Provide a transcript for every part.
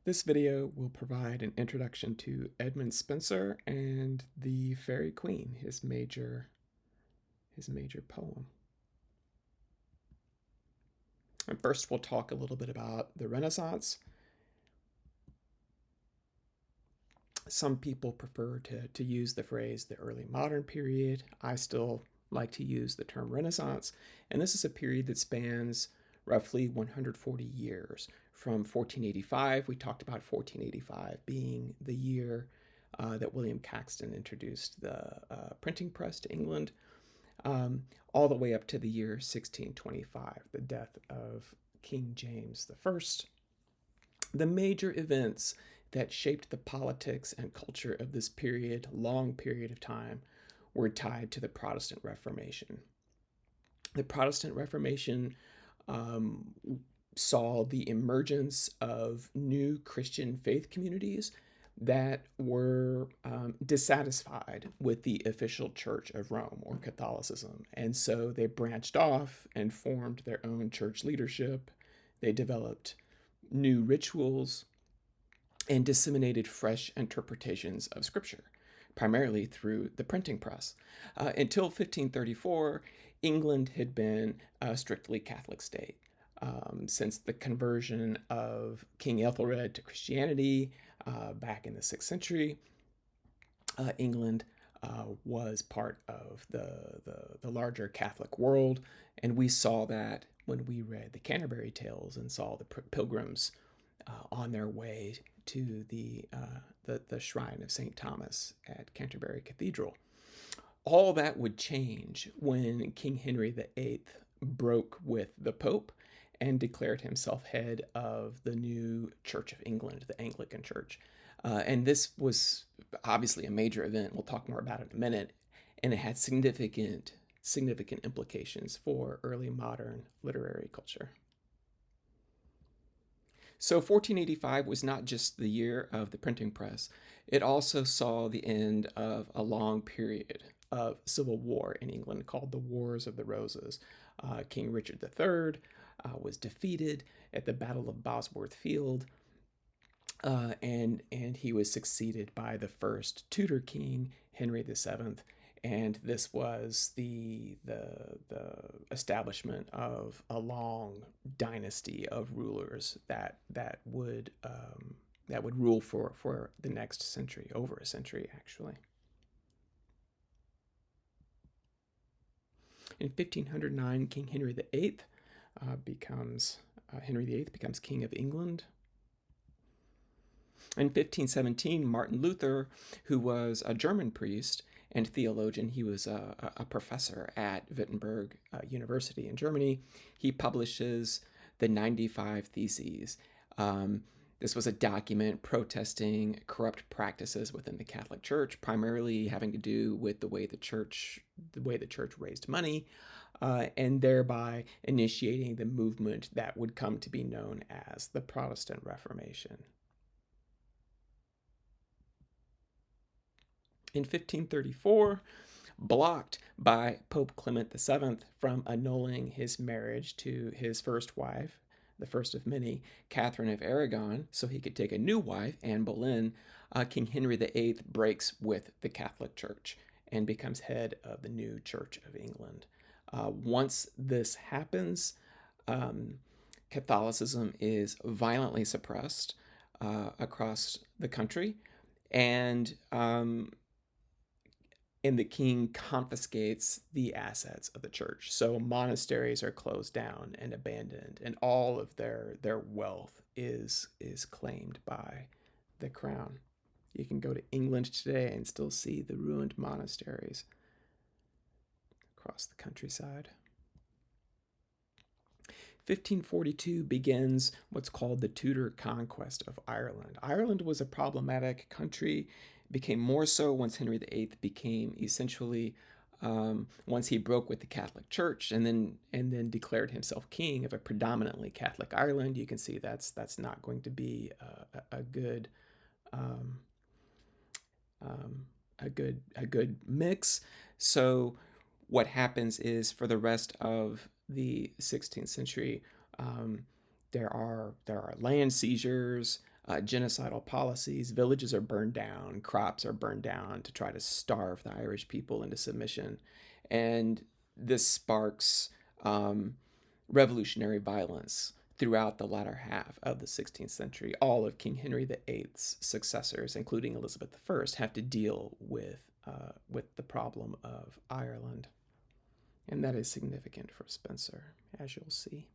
This video will provide an introduction to Edmund Spenser and the Faerie Queene, his major poem. And first, we'll talk a little bit about the Renaissance. Some people prefer to use the phrase the early modern period. I still like to use the term Renaissance, and this is a period that spans roughly 140 years. From 1485, we talked about 1485 being the year that William Caxton introduced the printing press to England, all the way up to the year 1625, the death of King James I. The major events that shaped the politics and culture of this long period of time, were tied to the Protestant Reformation. The Protestant Reformation saw the emergence of new Christian faith communities that were dissatisfied with the official Church of Rome, or Catholicism. And so they branched off and formed their own church leadership. They developed new rituals and disseminated fresh interpretations of Scripture, primarily through the printing press. Until 1534, England had been a strictly Catholic state. Since the conversion of King Ethelred to Christianity back in the 6th century, England was part of the larger Catholic world, and we saw that when we read the Canterbury Tales and saw the pilgrims on their way to the shrine of St. Thomas at Canterbury Cathedral. All that would change when King Henry VIII broke with the Pope and declared himself head of the new Church of England, the Anglican Church. And this was obviously a major event. We'll talk more about it in a minute. And it had significant implications for early modern literary culture. So 1485 was not just the year of the printing press. It also saw the end of a long period of civil war in England called the Wars of the Roses. King Richard III was defeated at the Battle of Bosworth Field, and he was succeeded by the first Tudor king, Henry VII. And this was the establishment of a long dynasty of rulers that would rule for the next century, over a century actually. In 1509, King Henry VIII becomes King of England. In 1517, Martin Luther, who was a German priest and theologian, he was a professor at Wittenberg University in Germany. He publishes the 95 Theses. This was a document protesting corrupt practices within the Catholic Church, primarily having to do with the way the church raised money, and thereby initiating the movement that would come to be known as the Protestant Reformation. In 1534, blocked by Pope Clement VII from annulling his marriage to his first wife, the first of many, Catherine of Aragon, so he could take a new wife, Anne Boleyn, King Henry VIII breaks with the Catholic Church and becomes head of the new Church of England. Once this happens, Catholicism is violently suppressed across the country, and the king confiscates the assets of the church. So monasteries are closed down and abandoned, and all of their wealth is claimed by the crown. You can go to England today and still see the ruined monasteries across the countryside. 1542 begins what's called the Tudor conquest of Ireland. Ireland was a problematic country, became more so once Henry VIII became essentially, once he broke with the Catholic Church and then declared himself king of a predominantly Catholic Ireland. You can see that's not going to be a good mix. So what happens is, for the rest of the 16th century, there are land seizures, genocidal policies. Villages are burned down, crops are burned down to try to starve the Irish people into submission. And this sparks um, revolutionary violence throughout the latter half of the 16th century. All of King Henry VIII's successors, including Elizabeth I, have to deal with the problem of Ireland. And that is significant for Spenser, as you'll see.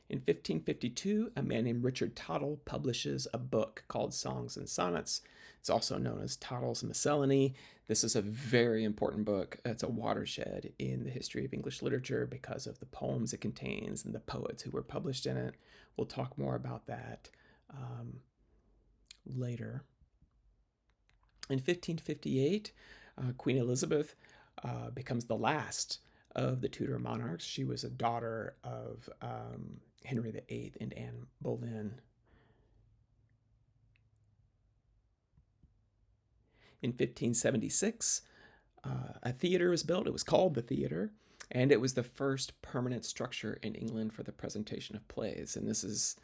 In 1552, a man named Richard Tottle publishes a book called Songs and Sonnets. It's also known as Tottle's Miscellany. This is a very important book. It's a watershed in the history of English literature because of the poems it contains and the poets who were published in it. We'll talk more about that later. In 1558, Queen Elizabeth becomes the last of the Tudor monarchs. She was a daughter of Henry VIII and Anne Boleyn. In 1576, a theater was built. It was called the Theater, and it was the first permanent structure in England for the presentation of plays. And this is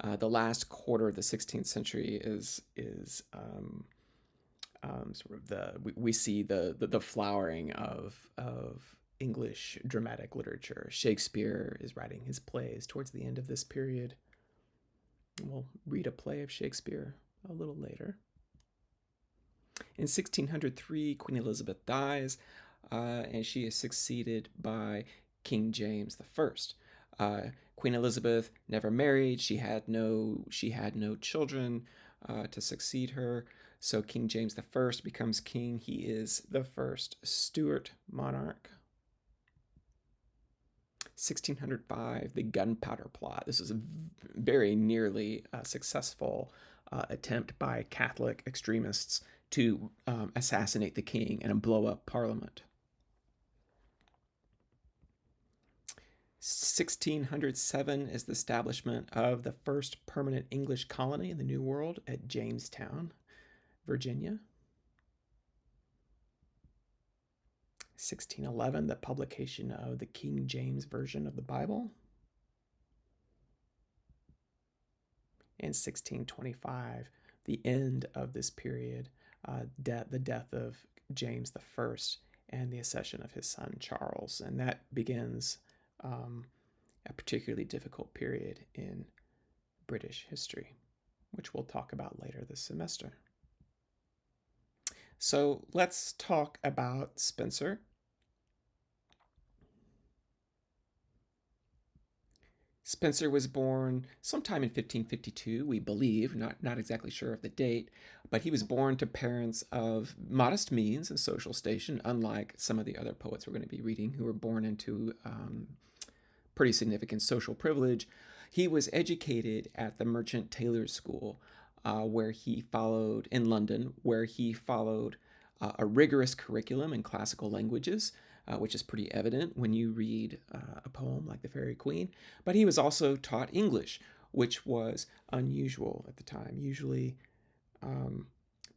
the last quarter of the 16th century is sort of we see the flowering of English dramatic literature. Shakespeare is writing his plays towards the end of this period. We'll read a play of Shakespeare a little later. In 1603, Queen Elizabeth dies, and she is succeeded by King James I. Queen Elizabeth never married. She had no children to succeed her. So King James I becomes king. He is the first Stuart monarch. 1605, the Gunpowder Plot. This is a very nearly successful attempt by Catholic extremists to assassinate the king and blow up Parliament. 1607 is the establishment of the first permanent English colony in the New World at Jamestown, Virginia. 1611, the publication of the King James Version of the Bible. And 1625, the end of this period, the death of James I and the accession of his son Charles. And that begins a particularly difficult period in British history, which we'll talk about later this semester. So let's talk about Spenser. Spenser was born sometime in 1552, we believe, not exactly sure of the date, but he was born to parents of modest means and social station, unlike some of the other poets we're going to be reading who were born into pretty significant social privilege. He was educated at the Merchant Taylors' School, where he followed, in London, where he followed a rigorous curriculum in classical languages, which is pretty evident when you read a poem like The Faerie Queene. But he was also taught English, which was unusual at the time. Usually,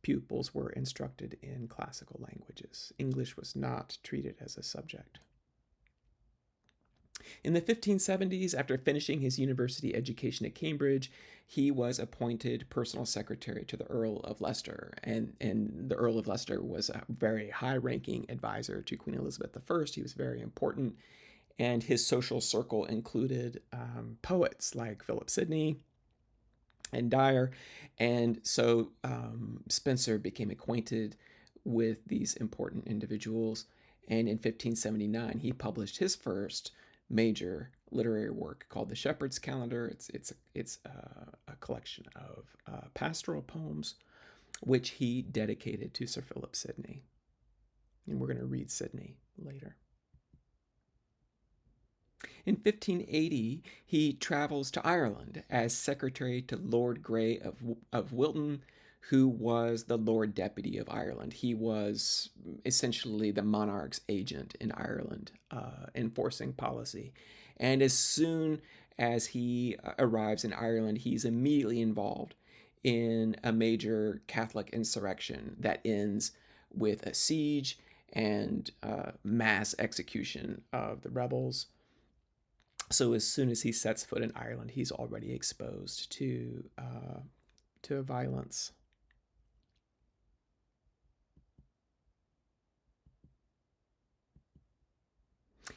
pupils were instructed in classical languages. English was not treated as a subject. In the 1570s, after finishing his university education at Cambridge, he was appointed personal secretary to the Earl of Leicester. And the Earl of Leicester was a very high-ranking advisor to Queen Elizabeth I. He was very important. And his social circle included poets like Philip Sidney and Dyer. And so Spenser became acquainted with these important individuals. And in 1579, he published his first major literary work called The Shepherd's Calendar. It's a collection of pastoral poems, which he dedicated to Sir Philip Sidney. And we're going to read Sidney later. In 1580, he travels to Ireland as secretary to Lord Grey of Wilton, who was the Lord Deputy of Ireland. He was essentially the monarch's agent in Ireland, enforcing policy. And as soon as he arrives in Ireland, he's immediately involved in a major Catholic insurrection that ends with a siege and mass execution of the rebels. So as soon as he sets foot in Ireland, he's already exposed to violence.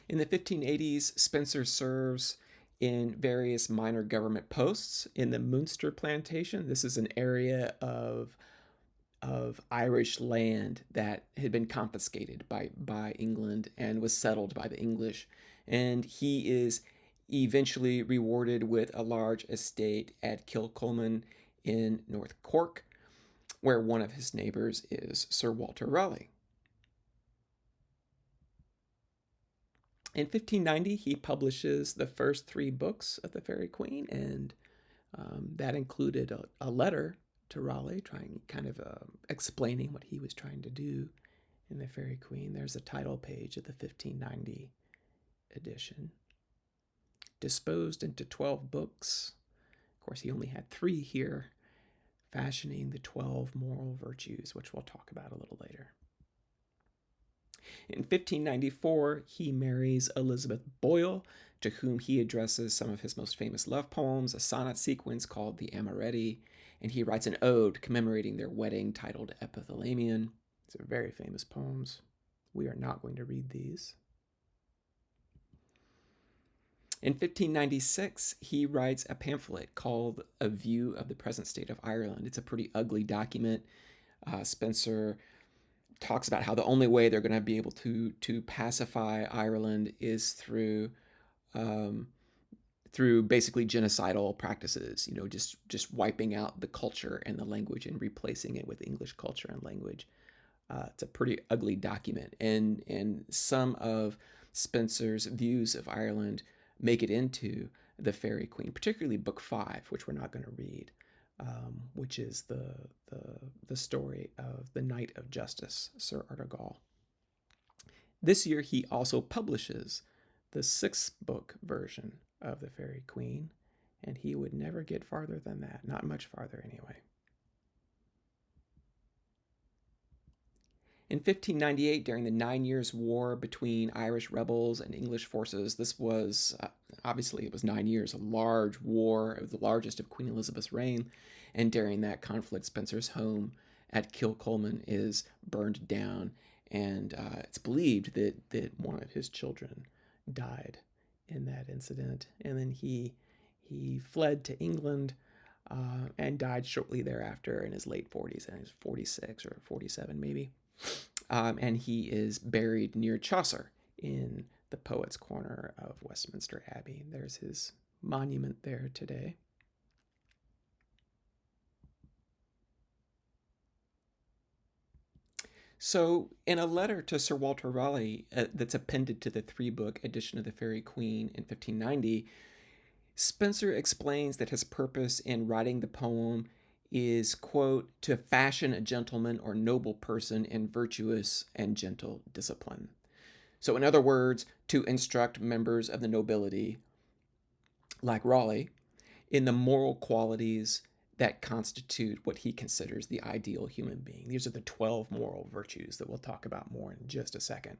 In the 1580s, Spenser serves in various minor government posts in the Munster plantation. This is an area of Irish land that had been confiscated by England and was settled by the English. And he is eventually rewarded with a large estate at Kilcolman in North Cork, where one of his neighbors is Sir Walter Raleigh. In 1590, he publishes the first three books of the Faerie Queene, and that included a letter to Raleigh, trying kind of explaining what he was trying to do in the Faerie Queene. There's a title page of the 1590 edition. Disposed into 12 books. Of course, he only had 3 here, fashioning the 12 moral virtues, which we'll talk about a little later. In 1594, he marries Elizabeth Boyle, to whom he addresses some of his most famous love poems, a sonnet sequence called the Amoretti, and he writes an ode commemorating their wedding titled Epithalamion. These are very famous poems. We are not going to read these. In 1596, he writes a pamphlet called A View of the Present State of Ireland. It's a pretty ugly document. Spenser talks about how the only way they're going to be able to pacify Ireland is through basically genocidal practices, just wiping out the culture and the language and replacing it with English culture and language. It's a pretty ugly document, and some of Spenser's views of Ireland make it into the Faerie Queene, particularly Book 5, which we're not going to read. Which is the story of the Knight of Justice, Sir Artegall. This year, he also publishes the 6th book version of the Faerie Queene, and he would never get farther than that, not much farther anyway. In 1598, during the 9 Years' War between Irish rebels and English forces, this was, obviously, it was 9 years, a large war. It was the largest of Queen Elizabeth's reign. And during that conflict, Spenser's home at Kilcolman is burned down. And it's believed that one of his children died in that incident. And then he fled to England and died shortly thereafter in his late 40s. And he was 46 or 47 maybe. And he is buried near Chaucer in the Poets' Corner of Westminster Abbey. There's his monument there today. So, in a letter to Sir Walter Raleigh that's appended to the 3-book edition of the Faerie Queene in 1590, Spenser explains that his purpose in writing the poem is, quote, to fashion a gentleman or noble person in virtuous and gentle discipline. So, in other words, to instruct members of the nobility, like Raleigh, in the moral qualities that constitute what he considers the ideal human being. These are the 12 moral virtues that we'll talk about more in just a second.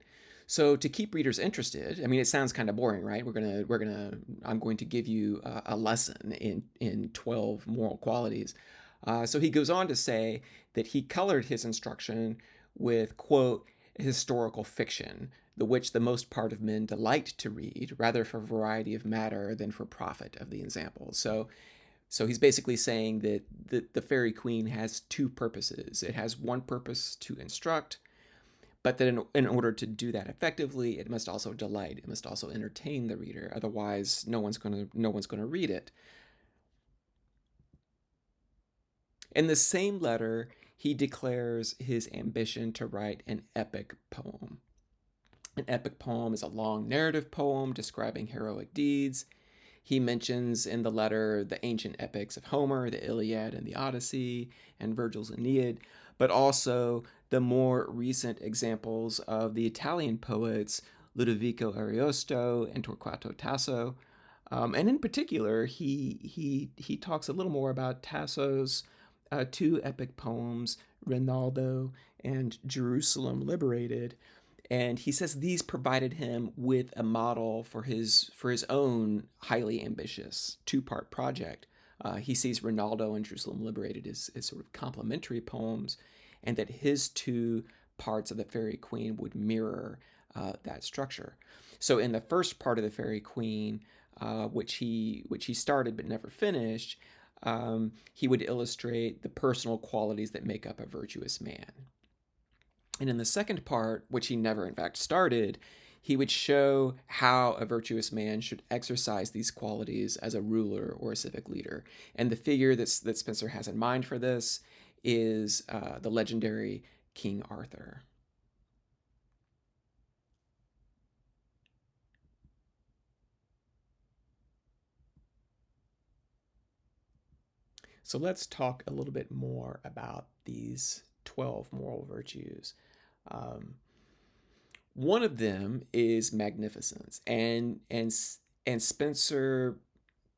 So to keep readers interested, I mean, it sounds kind of boring, right? I'm going to give you a lesson in 12 moral qualities. So he goes on to say that he colored his instruction with, quote, historical fiction, the which the most part of men delight to read, rather for variety of matter than for profit of the example. So he's basically saying that the Faerie Queene has 2 purposes. It has one purpose to instruct, but that in order to do that effectively, it must also delight. It must also entertain the reader. Otherwise, no one's going to read it. In the same letter, he declares his ambition to write an epic poem. An epic poem is a long narrative poem describing heroic deeds. He mentions in the letter the ancient epics of Homer, the Iliad and the Odyssey, and Virgil's Aeneid, but also the more recent examples of the Italian poets Ludovico Ariosto and Torquato Tasso. And in particular, he talks a little more about Tasso's 2 epic poems, Rinaldo and Jerusalem Liberated. And he says these provided him with a model for his own highly ambitious two-part project. He sees Rinaldo and Jerusalem Liberated as sort of complementary poems, and that his two parts of the Faerie Queene would mirror that structure. So in the first part of the Faerie Queene, which he started but never finished, he would illustrate the personal qualities that make up a virtuous man. And in the second part, which he never in fact started, he would show how a virtuous man should exercise these qualities as a ruler or a civic leader. And the figure that Spenser has in mind for this is the legendary King Arthur. So let's talk a little bit more about these 12 moral virtues. Um, One of them is magnificence, and Spenser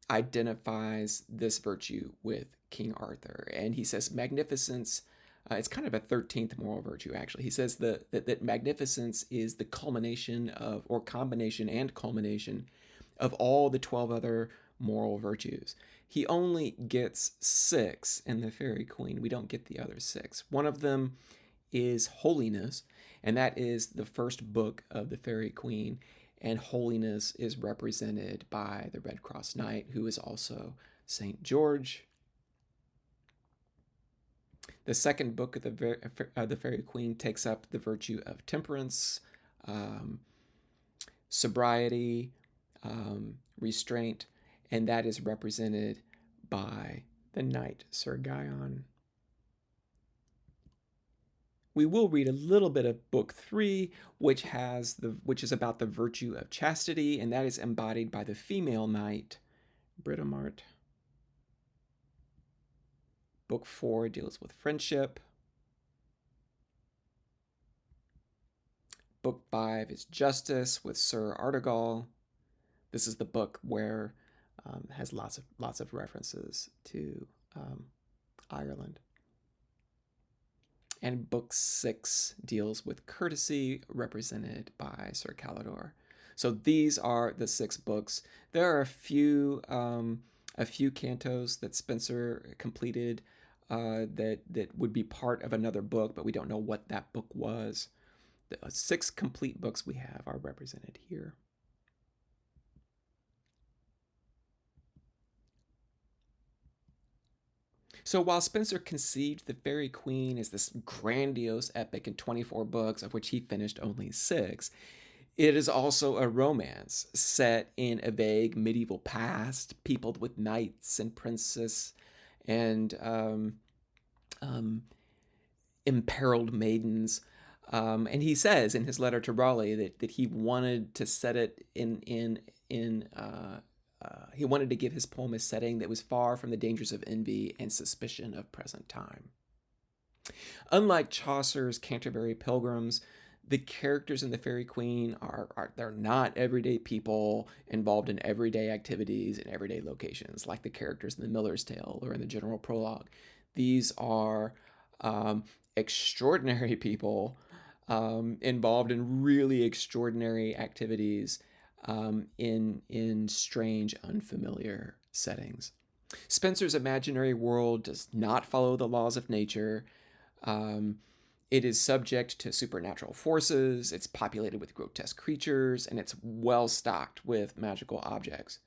identifies this virtue with King Arthur, and he says magnificence. It's kind of a 13th moral virtue, actually. He says that magnificence is the culmination of, or combination and culmination of all the 12 other moral virtues. He only gets 6 in the Faerie Queene. We don't get the other 6. One of them is holiness, and that is the first book of the Faerie Queene. And holiness is represented by the Red Cross Knight, who is also St. George. The second book of the Faerie Queene takes up the virtue of temperance, um, sobriety, restraint, and that is represented by the knight Sir Guyon. We will read a little bit of book 3, which is about the virtue of chastity, and that is embodied by the female knight Britomart. Book 4 deals with friendship. Book 5 is justice with Sir Artegall. This is the book where has lots of references to Ireland. And book 6 deals with courtesy, represented by Sir Calidore. So these are the 6 books. There are a few cantos that Spenser completed that would be part of another book, but we don't know what that book was. The 6 complete books we have are represented here. So while Spenser conceived the Faerie Queene as this grandiose epic in 24 books, of which he finished only 6, it is also a romance set in a vague medieval past, peopled with knights and princes and imperiled maidens. And he says in his letter to Raleigh that he wanted to set it in he wanted to give his poem a setting that was far from the dangers of envy and suspicion of present time. Unlike Chaucer's Canterbury Pilgrims, the characters in the Faerie Queene they're not everyday people involved in everyday activities in everyday locations, like the characters in the Miller's Tale or in the general prologue. These are extraordinary people involved in really extraordinary activities in strange, unfamiliar settings. Spenser's imaginary world does not follow the laws of nature. It is subject to supernatural forces, it's populated with grotesque creatures, and it's well stocked with magical objects.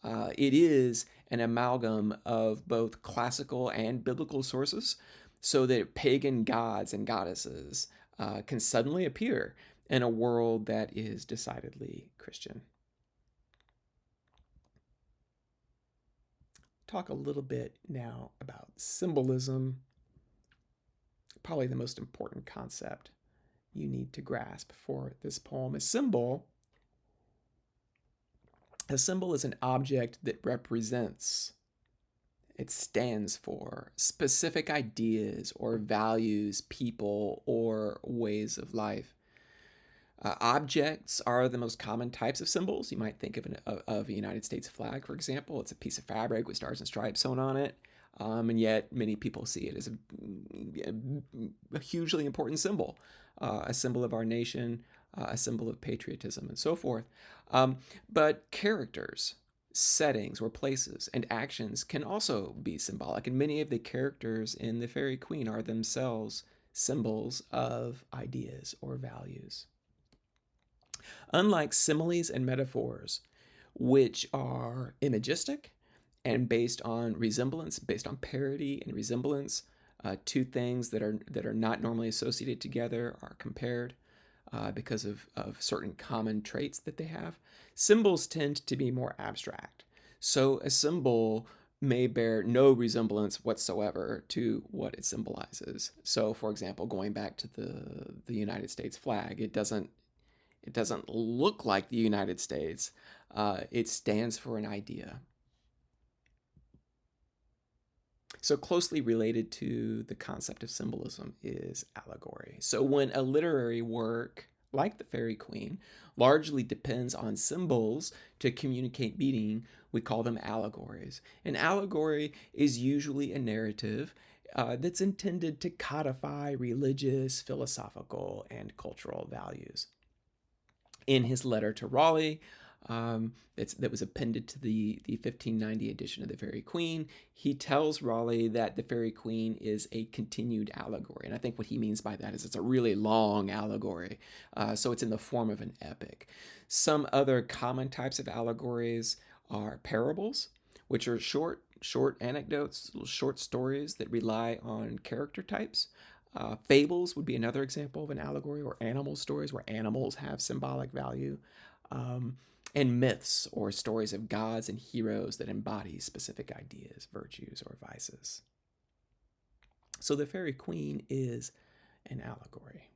It is an amalgam of both classical and biblical sources, so that pagan gods and goddesses can suddenly appear in a world that is decidedly Christian. Talk a little bit now about symbolism. Probably the most important concept you need to grasp for this poem. A symbol is an object that represents, it stands for specific ideas or values, people, or ways of life. Objects are the most common types of symbols. You might think of a United States flag, for example. It's a piece of fabric with stars and stripes sewn on it. And yet many people see it as a hugely important symbol, a symbol of our nation, a symbol of patriotism, and so forth. Um, but characters, settings, or places and actions can also be symbolic, and many of the characters in the Fairy Queen are themselves symbols of ideas or values. Unlike similes and metaphors, which are imagistic and based on resemblance, based on parity and resemblance, two things that are not normally associated together are compared because of certain common traits that they have. Symbols tend to be more abstract. So a symbol may bear no resemblance whatsoever to what it symbolizes. So, for example, going back to the United States flag, it doesn't look like the United States. It stands for an idea. So closely related to the concept of symbolism is allegory. So when a literary work like the Fairy Queen largely depends on symbols to communicate meaning, we call them allegories. An allegory is usually a narrative that's intended to codify religious, philosophical, and cultural values. In his letter to Raleigh, that was appended to the 1590 edition of the Fairy Queen, he tells Raleigh that the Fairy Queen is a continued allegory. And I think what he means by that is it's a really long allegory. So it's in the form of an epic. Some other common types of allegories are parables, which are short anecdotes, little short stories that rely on character types. Fables would be another example of an allegory, or animal stories where animals have symbolic value. Um, and myths, or stories of gods and heroes that embody specific ideas, virtues, or vices. So the Fairy Queen is an allegory.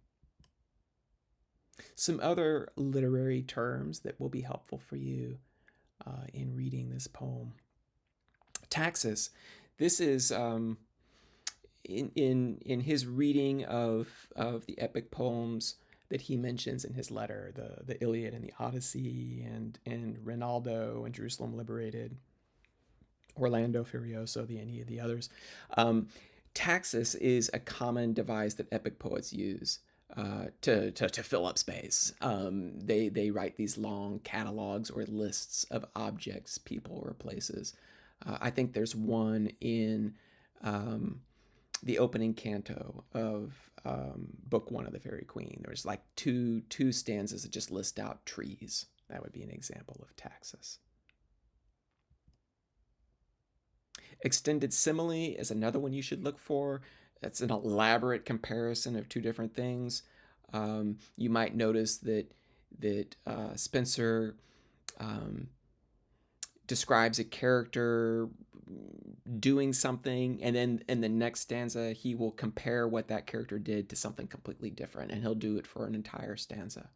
Some other literary terms that will be helpful for you in reading this poem. Taxis. This is in his reading of the epic poems that he mentions in his letter, the Iliad and the Odyssey, and Rinaldo and Jerusalem Liberated, Orlando Furioso, any of the others. Taxis is a common device that epic poets use to fill up space. They write these long catalogs or lists of objects, people, or places. I think there's one in the opening canto of book one of the Fairy Queen. There's like two stanzas that just list out trees. That would be an example of taxis. Extended simile is another one you should look for. It's an elaborate comparison of two different things. You might notice that Spenser describes a character doing something, and then in the next stanza he will compare what that character did to something completely different, and he'll do it for an entire stanza.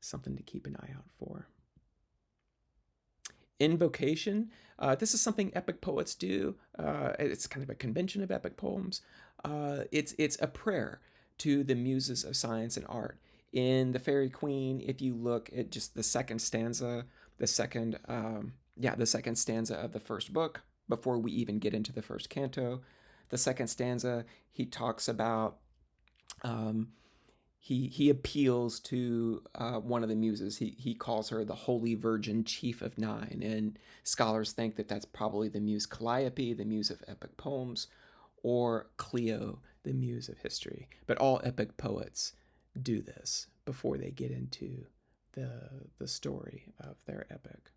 Something to keep an eye out for. Invocation. This is something epic poets do. It's kind of a convention of epic poems. It's a prayer to the muses of science and art. In the Fairy Queen, if you look at just the second stanza, the second stanza of the first book, before we even get into the first canto, the second stanza, he talks about he appeals to one of the muses. He calls her the Holy Virgin Chief of Nine, and scholars think that that's probably the muse Calliope, the muse of epic poems, or Clio, the muse of history. But all epic poets do this before they get into the story of their epic.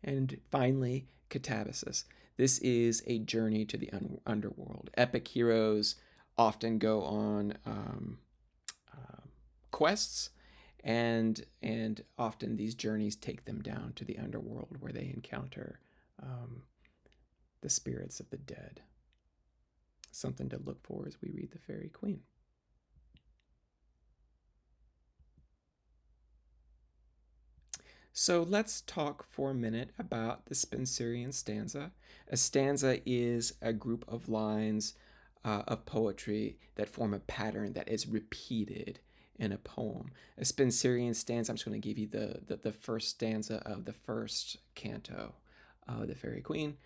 And finally, catabasis. This is a journey to the underworld. Epic heroes often go on quests, and often these journeys take them down to the underworld, where they encounter the spirits of the dead. Something to look for as we read the Fairy Queen. So let's talk for a minute about the Spenserian stanza. A stanza is a group of lines of poetry that form a pattern that is repeated in a poem. A Spenserian stanza, I'm just going to give you the first stanza of the first canto of the Fairy Queen.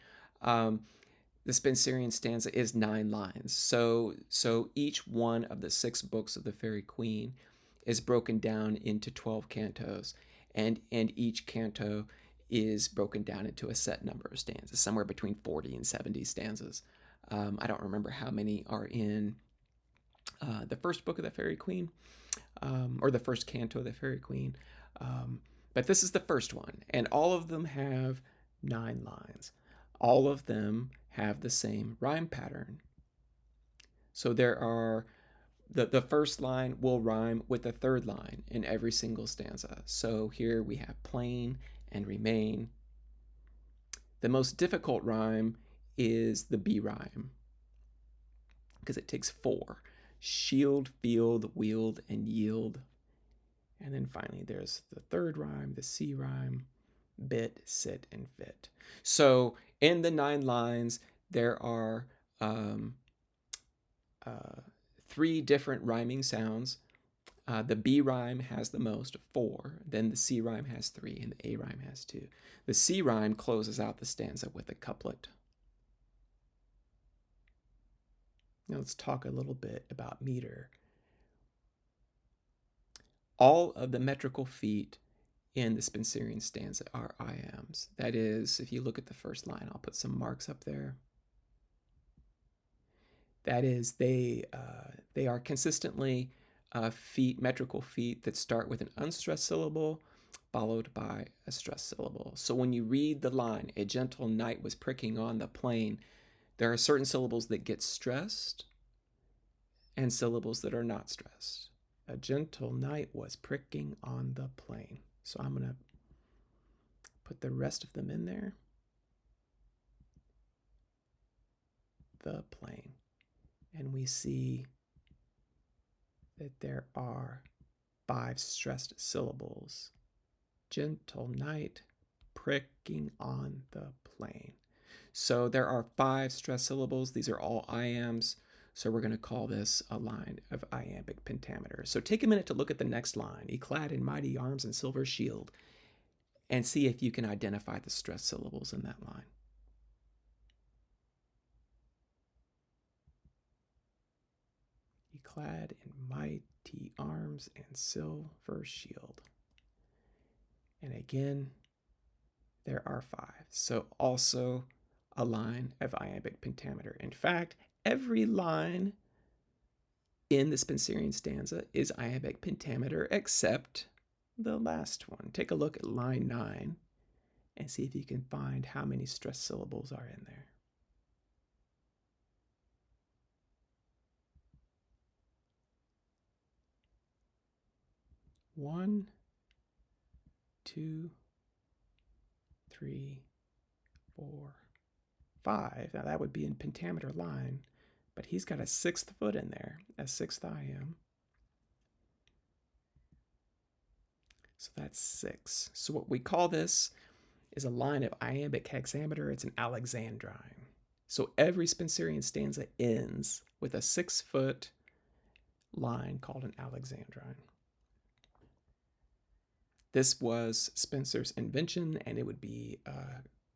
the Spenserian stanza is 9 lines. So each one of the 6 books of the Faerie Queene is broken down into 12 cantos, and each canto is broken down into a set number of stanzas, somewhere between 40 and 70 stanzas. I don't remember how many are in the first book of the Faerie Queene, or the first canto of the Faerie Queene. But this is the first one, and all of them have 9 lines. All of them have the same rhyme pattern. So there are the first line will rhyme with the third line in every single stanza. So here we have plain and remain. The most difficult rhyme is the B rhyme because it takes 4. Shield, field, wield, and yield. And then finally there's the third rhyme, the C rhyme, bit, sit, and fit. So in the 9 lines, there are 3 different rhyming sounds. The B rhyme has the most, 4. Then the C rhyme has 3, and the A rhyme has 2. The C rhyme closes out the stanza with a couplet. Now let's talk a little bit about meter. All of the metrical feet in the Spenserian stanza are iambs. That is, if you look at the first line, I'll put some marks up there. That is, they are consistently metrical feet that start with an unstressed syllable followed by a stressed syllable. So when you read the line, a gentle knight was pricking on the plain, there are certain syllables that get stressed and syllables that are not stressed. A gentle knight was pricking on the plain. So I'm going to put the rest of them in there. The plain. And we see that there are 5 stressed syllables. Gentle knight pricking on the plain. So there are 5 stressed syllables. These are all iambs. So we're going to call this a line of iambic pentameter. So take a minute to look at the next line. He clad in mighty arms and silver shield, and see if you can identify the stressed syllables in that line. He clad in mighty arms and silver shield. And again, there are 5. So also a line of iambic pentameter. In fact, every line in the Spenserian stanza is iambic pentameter except the last one. Take a look at line 9 and see if you can find how many stressed syllables are in there. One, 2, 3, 4, 5. Now that would be in pentameter line, but he's got a 6th foot in there, a 6th iamb. So that's 6. So what we call this is a line of iambic hexameter. It's an alexandrine. So every Spenserian stanza ends with a 6-foot line called an alexandrine. This was Spenser's invention, and it would be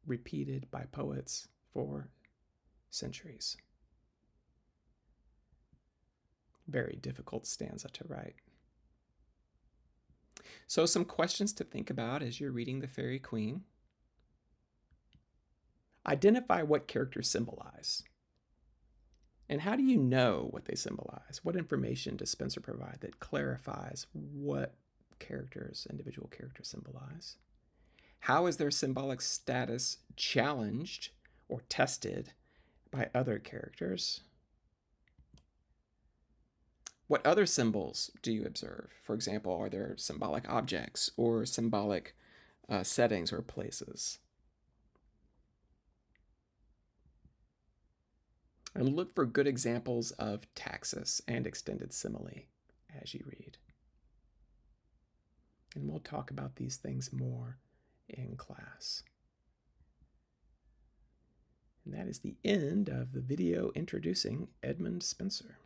repeated by poets for centuries. Very difficult stanza to write. So some questions to think about as you're reading the Faerie Queene. Identify what characters symbolize. And how do you know what they symbolize? What information does Spenser provide that clarifies what individual characters symbolize? How is their symbolic status challenged or tested by other characters? What other symbols do you observe? For example, are there symbolic objects or symbolic settings or places? And look for good examples of taxis and extended simile as you read. And we'll talk about these things more in class. And that is the end of the video introducing Edmund Spenser.